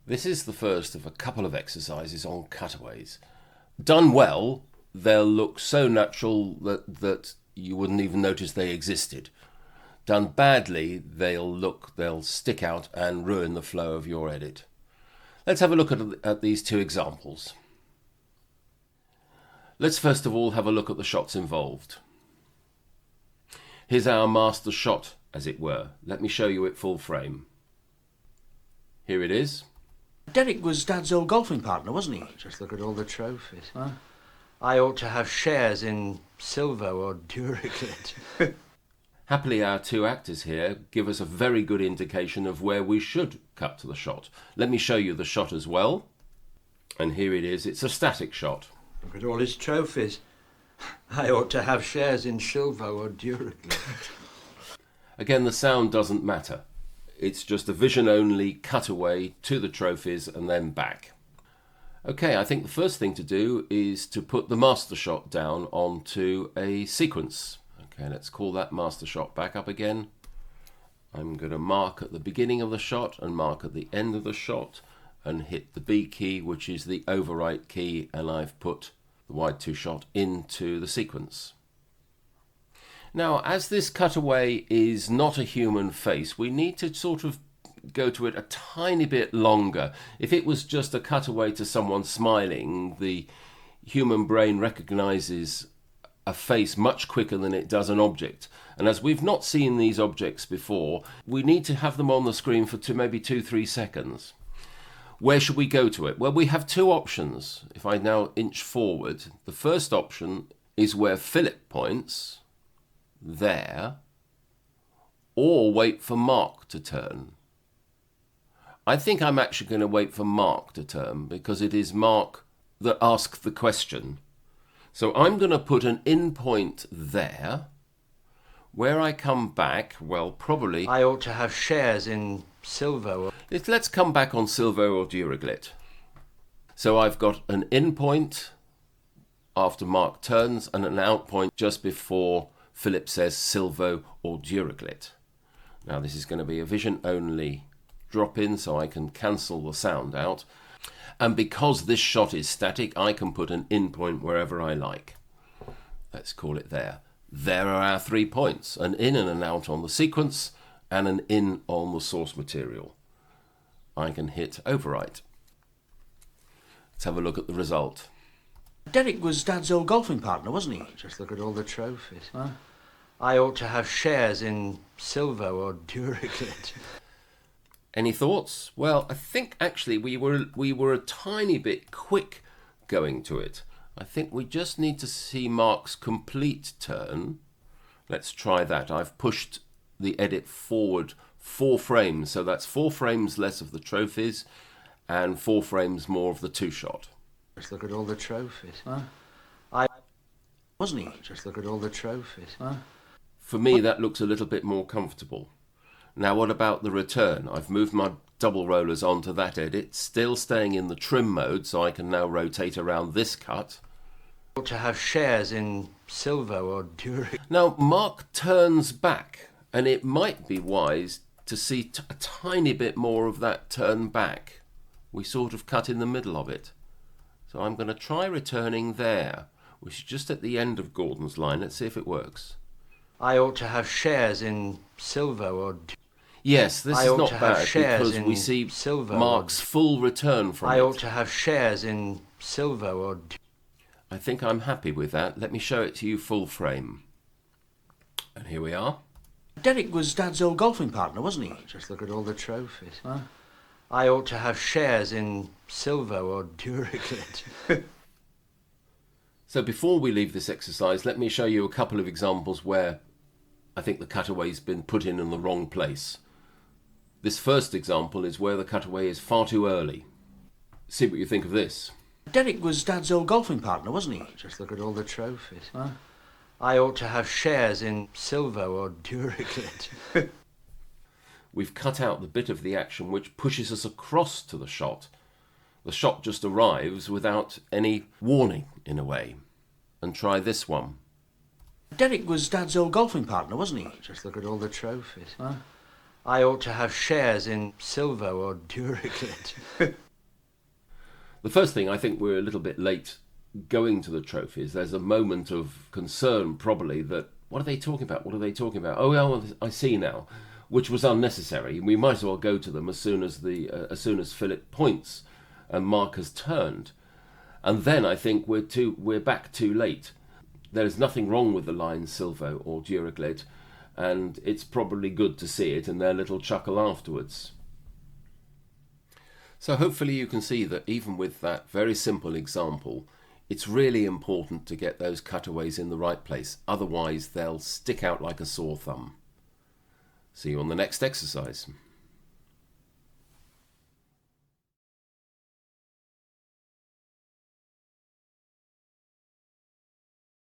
This is the first of a couple of exercises on cutaways. Done well, they'll look so natural that you wouldn't even notice they existed. Done badly, they'll stick out and ruin the flow of your edit. Let's have a look at these two examples. Let's first of all have a look at the shots involved. Here's our master shot, as it were. Let me show you it full frame. Here it is. Derek was Dad's old golfing partner, wasn't he? Just look at all the trophies. Huh? I ought to have shares in Silvo or Duraclit. Happily, our two actors here give us a very good indication of where we should cut to the shot. Let me show you the shot as well. And here it is. It's a static shot. Look at all his trophies. I ought to have shares in Silvo or Duraclit. Again, the sound doesn't matter. It's just a vision-only cutaway to the trophies and then back. Okay, I think the first thing to do is to put the master shot down onto a sequence. Okay, let's call that master shot back up again. I'm going to mark at the beginning of the shot and mark at the end of the shot and hit the B key, which is the overwrite key, and I've put the wide 2 shot into the sequence. Now, as this cutaway is not a human face, we need to sort of go to it a tiny bit longer. If it was just a cutaway to someone smiling, the human brain recognizes a face much quicker than it does an object. And as we've not seen these objects before, we need to have them on the screen for maybe 2-3 seconds. Where should we go to it? Well, we have two options. If I now inch forward, the first option is where Philip points, there, or wait for Mark to turn. I think I'm actually going to wait for Mark to turn because it is Mark that asked the question. So I'm going to put an in point there. Where I come back, well, probably... I ought to have shares in Silvo. Let's come back on Silvo or Duraclit. So I've got an in point after Mark turns and an out point just before Philip says Silvo or Duraclit. Now this is going to be a vision only drop in, so I can cancel the sound out. And because this shot is static, I can put an in point wherever I like. Let's call it there. There are our 3 points, an in and an out on the sequence and an in on the source material. I can hit overwrite. Let's have a look at the result. Derek was Dad's old golfing partner, wasn't he? Just look at all the trophies. Huh? I ought to have shares in Silvo or Duraclit. Any thoughts? Well, I think actually we were a tiny bit quick going to it. I think we just need to see Mark's complete turn. Let's try that. I've pushed the edit forward 4 frames, so that's 4 frames less of the trophies and 4 frames more of the 2 shot. Just look at all the trophies. Huh? Wasn't he? Just look at all the trophies. Huh? For me, that looks a little bit more comfortable. Now, what about the return? I've moved my double rollers onto that edit, still staying in the trim mode, so I can now rotate around this cut. I ought to have shares in Silvo or Duraclit. Now, Mark turns back, and it might be wise to see a tiny bit more of that turn back. We sort of cut in the middle of it. So I'm going to try returning there, which is just at the end of Gordon's line. Let's see if it works. I ought to have shares in Silvo or Yes, this I is ought not to have bad shares because in we see Silvo Mark's full return from I it. ought to have shares in Silvo or I think I'm happy with that. Let me show it to you full frame. And here we are. Derek was Dad's old golfing partner, wasn't he? Just look at all the trophies. Huh? I ought to have shares in Silvo or Duraclit. So before we leave this exercise, let me show you a couple of examples where I think the cutaway's been put in the wrong place. This first example is where the cutaway is far too early. See what you think of this. Derek was Dad's old golfing partner, wasn't he? Just look at all the trophies. Huh? I ought to have shares in Silvo or Duraclit. We've cut out the bit of the action which pushes us across to the shot. The shot just arrives without any warning, in a way. And try this one. Derek was Dad's old golfing partner, wasn't he? Just look at all the trophies. Huh? I ought to have shares in Silvo or Duraclit. The first thing, I think we're a little bit late going to the trophies. There's a moment of concern probably that, what are they talking about? What are they talking about? Oh, well, I see now, which was unnecessary. We might as well go to them as soon as Philip points and Mark has turned. And then I think we're back too late. There's nothing wrong with the line Silvo or Duraclit, and it's probably good to see it and their little chuckle afterwards. So hopefully you can see that even with that very simple example, it's really important to get those cutaways in the right place. Otherwise they'll stick out like a sore thumb. See you on the next exercise.